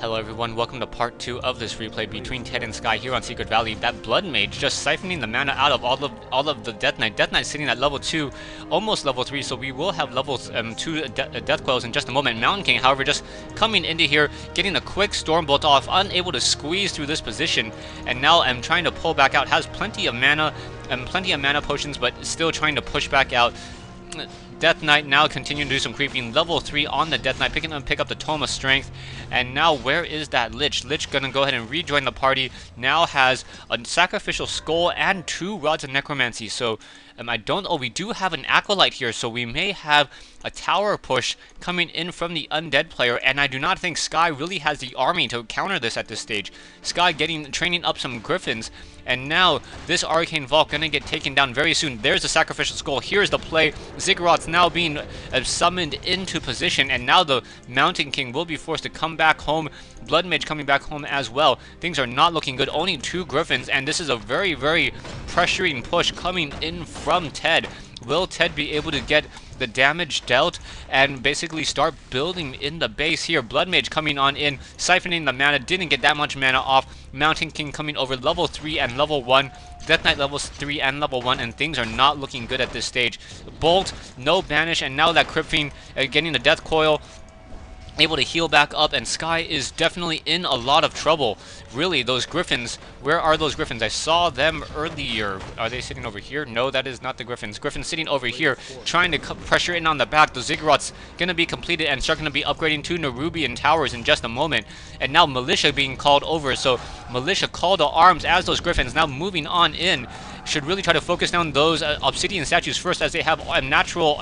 Hello everyone, welcome to part 2 of this replay between Ted and Sky here on Secret Valley. That Blood Mage just siphoning the mana out of all of the Death Knight. Death Knight sitting at level 2, almost level 3, so we will have level 2 Death Coils in just a moment. Mountain King, however, just coming into here, getting a quick Storm Bolt off, unable to squeeze through this position, and now I'm trying to pull back out. Has plenty of mana potions, but still trying to push back out. Death Knight now continuing to do some creeping. Level 3 on the Death Knight, pick up the Tome of Strength. And now where is that Lich? Lich gonna go ahead and rejoin the party. Now has a Sacrificial Skull and 2 Rods of Necromancy. So I don't know, we do have an Acolyte here, so we may have a tower push coming in from the Undead player, and I do not think Sky really has the army to counter this at this stage. Sky training up some Griffins, and now this Arcane Vault gonna get taken down very soon. There's the Sacrificial Skull. Here's the play. Ziggurat's now being summoned into position, and now the Mountain King will be forced to come back home. Blood Mage coming back home as well. Things are not looking good. Only 2 Griffins, and this is a very, very pressuring push coming in from Ted. Will Ted be able to get the damage dealt and basically start building in the base here? Blood Mage coming on in, siphoning the mana, didn't get that much mana off. Mountain King coming over level 3 and level 1. Death Knight levels 3 and level 1, and things are not looking good at this stage. Bolt, no banish, and now that Crypt Fiend getting the Death Coil, able to heal back up, and Sky is definitely in a lot of trouble. Really, those Griffins, where are those Griffins? I saw them earlier. Are they sitting over here? No, that is not the Griffins. Griffins sitting over here, trying to pressure in on the back. The Ziggurat's gonna be completed and start gonna be upgrading to Nerubian Towers in just a moment. And now Militia being called over, so Militia call to arms as those Griffins now moving on in. Should really try to focus down those obsidian statues first, as they have natural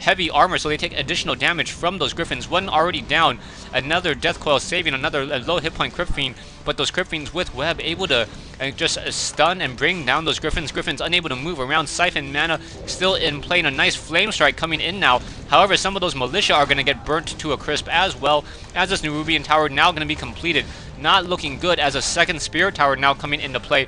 heavy armor, so they take additional damage from those Griffins. One already down, another Death Coil saving another low hit point Crypt Fiend, but those Crypt Fiends with web able to just stun and bring down those Griffins. Griffins unable to move around, siphon mana still in play, and a nice Flame Strike coming in now. However, some of those Militia are going to get burnt to a crisp, as well as this Nerubian Tower now going to be completed. Not looking good, as a second Spirit Tower now coming into play.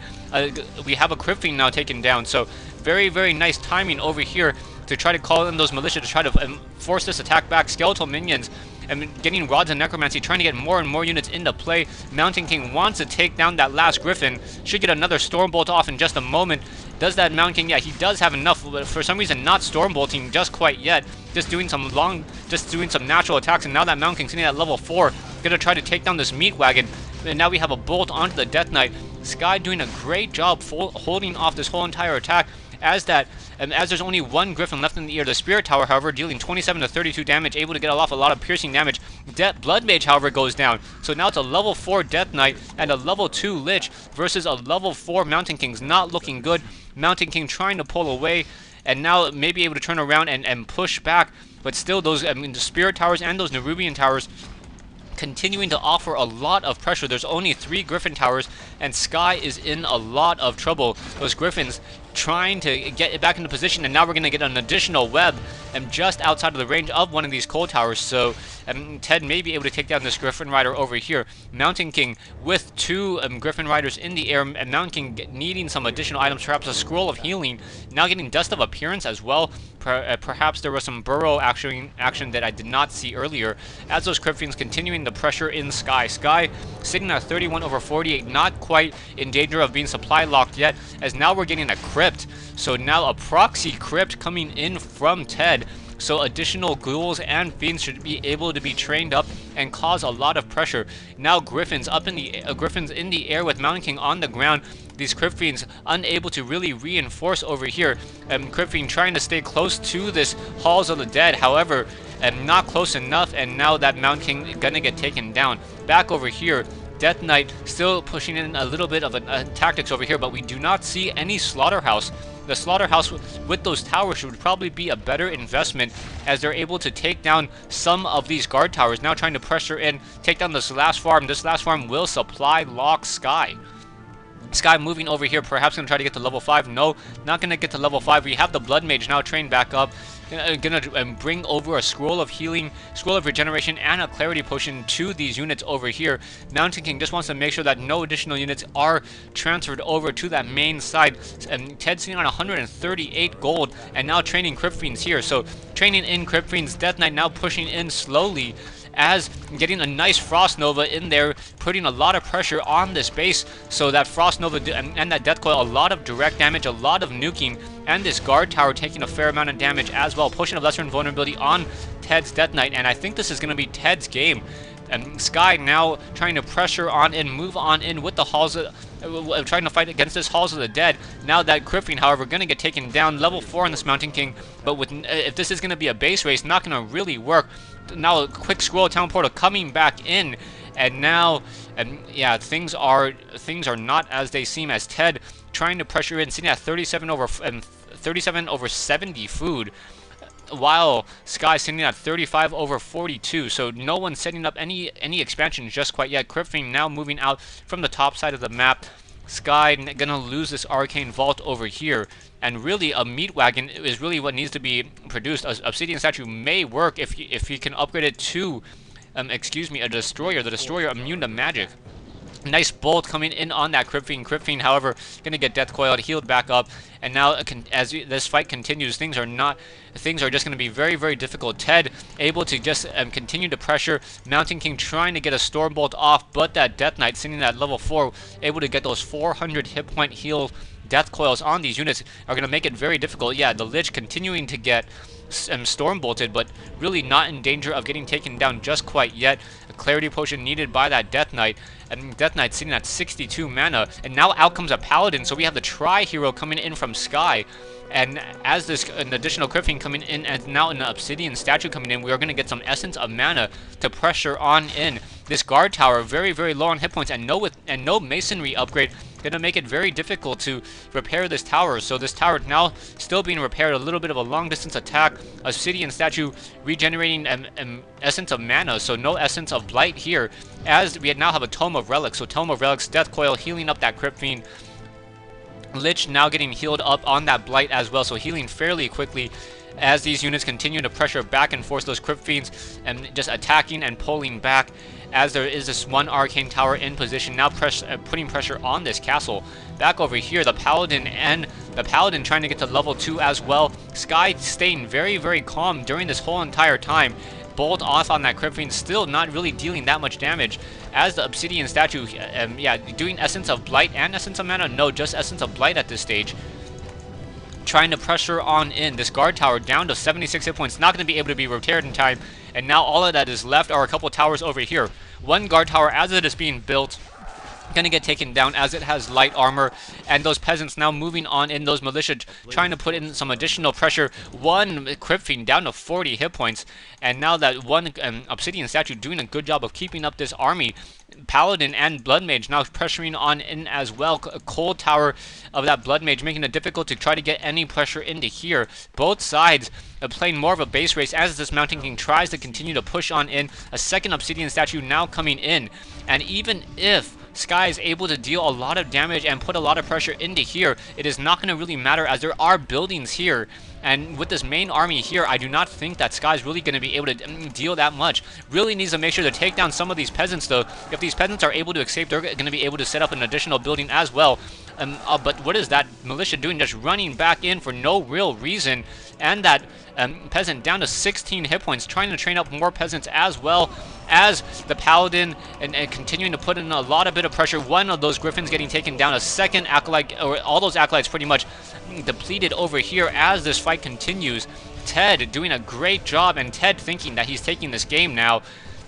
We have a Crypt Fiend now taken down, so very, very nice timing over here to try to call in those Militia to try to force this attack back. Skeletal Minions and getting Rods of Necromancy, trying to get more and more units into play. Mountain King wants to take down that last Griffin. Should get another Stormbolt off in just a moment. Does that Mountain King? Yeah, he does have enough, but for some reason not Stormbolting just quite yet. Just doing some natural attacks, and now that Mountain King sitting at level 4, gonna try to take down this Meat Wagon. And now we have a bolt onto the Death Knight. Sky doing a great job holding off this whole entire attack, as there's only 1 Griffin left in the air. The Spirit Tower, however, dealing 27 to 32 damage, able to get off a lot of piercing damage. Blood Mage, however, goes down. So now it's a level 4 Death Knight and a level 2 Lich versus a level 4 Mountain King's. Not looking good. Mountain King trying to pull away, and now maybe able to turn around and push back. But still, those the Spirit Towers and those Nerubian Towers continuing to offer a lot of pressure. There's only 3 Griffin Towers, and Sky is in a lot of trouble. Those Griffins trying to get it back into position, and now we're going to get an additional web just outside of the range of one of these coal towers, so Ted may be able to take down this Griffin Rider over here. Mountain King with 2 Griffin Riders in the air, and Mountain King needing some additional items, perhaps a Scroll of Healing, now getting Dust of Appearance as well. Perhaps there was some burrow action that I did not see earlier, as those Crypt Fiends continuing the pressure in Sky. Sky sitting at 31 over 48, not quite in danger of being supply locked yet, as now we're getting a Crypt. So now a Proxy Crypt coming in from Ted. So additional ghouls and fiends should be able to be trained up and cause a lot of pressure. Now Griffins up in the Griffins in the air with Mountain King on the ground. These Crypt Fiends unable to really reinforce over here. Crypt Fiend trying to stay close to this Halls of the Dead, however, not close enough, and now that Mountain King gonna get taken down. Back over here, Death Knight still pushing in a little bit of tactics over here, but we do not see any Slaughterhouse. The Slaughterhouse with those towers would probably be a better investment, as they're able to take down some of these guard towers. Now trying to pressure in, take down this last farm. This last farm will supply lock Sky. Sky moving over here, perhaps going to try to get to level 5. No, not going to get to level 5. We have the Blood Mage now trained back up. Going to bring over a Scroll of Healing, Scroll of Regeneration, and a Clarity Potion to these units over here. Mountain King just wants to make sure that no additional units are transferred over to that main side. And Ted's sitting on 138 gold, and now training Crypt Fiends here. So training in Crypt Fiends, Death Knight now pushing in slowly. as getting a nice Frost Nova in there, putting a lot of pressure on this base, so that Frost Nova and that Death Coil, a lot of direct damage, a lot of nuking, and this guard tower taking a fair amount of damage as well. Potion of Lesser Invulnerability on Ted's Death Knight, and I think this is going to be Ted's game. And Sky now trying to pressure on in, move on in with the Halls of, trying to fight against this Halls of the Dead. Now that Griffin, however, going to get taken down, level 4 on this Mountain King, but with if this is going to be a base race, not going to really work. Now a quick scroll Town Portal coming back in, and now, yeah, things are not as they seem, as Ted trying to pressure in, sitting at 37 over 70 food, while Sky sitting at 35 over 42, so no one's setting up any expansion just quite yet. Griffin now moving out from the top side of the map. Sky gonna lose this Arcane Vault over here, and really a Meat Wagon is really what needs to be produced. A Obsidian Statue may work if you can upgrade it to, excuse me, a Destroyer. The Destroyer immune to magic. Nice bolt coming in on that Griffin. Griffin, however, going to get Death Coiled, healed back up, and now as this fight continues, things are just going to be very, very difficult. Ted able to just continue to pressure. Mountain King trying to get a Storm Bolt off, but that Death Knight sitting at level 4, able to get those 400 hit point heal Death Coils on these units are going to make it very difficult. Yeah, the Lich continuing to get Storm Bolted, but really not in danger of getting taken down just quite yet. A Clarity Potion needed by that Death Knight, and Death Knight sitting at 62 mana, and now out comes a Paladin, so we have the Tri-Hero coming in from Sky. And as this an additional Griffin coming in, and now an Obsidian Statue coming in, we are going to get some Essence of Mana to pressure on in. This Guard Tower very, very low on hit points, and no Masonry upgrade, going to make it very difficult to repair this tower. So this tower now still being repaired, a little bit of a long distance attack. Obsidian Statue regenerating Essence of Mana, so no Essence of Blight here, as we now have a Tome of Relics. So Tome of Relics, Death Coil healing up that Griffin. Lich now getting healed up on that Blight as well, so healing fairly quickly as these units continue to pressure back and forth those Crypt Fiends, and just attacking and pulling back, as there is this one Arcane Tower in position, now putting pressure on this castle. Back over here, the Paladin trying to get to level 2 as well. Sky staying very, very calm during this whole entire time. Bolt off on that Crypt Fiend, still not really dealing that much damage, as the Obsidian Statue, yeah, doing Essence of Blight and Essence of Mana? No, just Essence of Blight at this stage. Trying to pressure on in. This Guard Tower down to 76 hit points, not going to be able to be repaired in time, and now all of that is left are a couple towers over here. One Guard Tower, as it is being built, going to get taken down as it has light armor, and those peasants now moving on in, those militia trying to put in some additional pressure. One Crypt Fiend down to 40 hit points, and now that one Obsidian Statue doing a good job of keeping up this army. Paladin and Blood Mage now pressuring on in as well. A cold tower of that Blood Mage making it difficult to try to get any pressure into here. Both sides playing more of a base race as this Mountain King tries to continue to push on in. A second Obsidian Statue now coming in, and even if Sky is able to deal a lot of damage and put a lot of pressure into here, it is not going to really matter, as there are buildings here. And with this main army here, I do not think that Sky is really going to be able to deal that much. Really needs to make sure to take down some of these peasants, though. If these peasants are able to escape, they're going to be able to set up an additional building as well. But what is that militia doing? Just running back in for no real reason. And that peasant down to 16 hit points, trying to train up more peasants as well, as the Paladin and continuing to put in a lot of bit of pressure. One of those Griffins getting taken down, a second Acolyte, or all those Acolytes pretty much depleted over here as this fight continues. Ted doing a great job, and Ted thinking that he's taking this game now,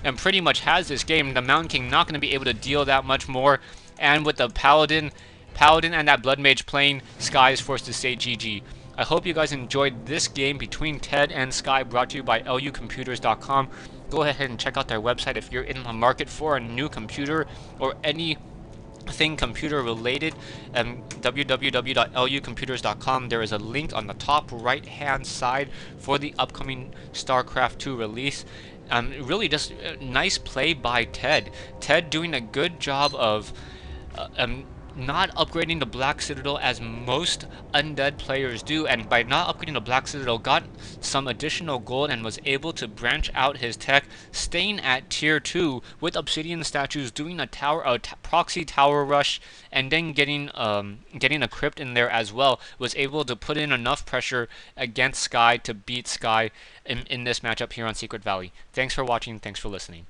and pretty much has this game. The Mountain King not going to be able to deal that much more, and with the Paladin and that Blood Mage playing, Sky is forced to say GG. I hope you guys enjoyed this game between Ted and Sky, brought to you by lucomputers.com. Go ahead and check out their website if you're in the market for a new computer or anything computer related. www.lucomputers.com. There is a link on the top right hand side for the upcoming StarCraft 2 release. Really just a nice play by Ted. Ted doing a good job of not upgrading the Black Citadel as most Undead players do, and by not upgrading the Black Citadel got some additional gold and was able to branch out his tech, staying at tier 2 with Obsidian statues, doing a proxy tower rush, and then getting a crypt in there as well, was able to put in enough pressure against Sky to beat Sky in this matchup here on Secret Valley. Thanks for watching, thanks for listening.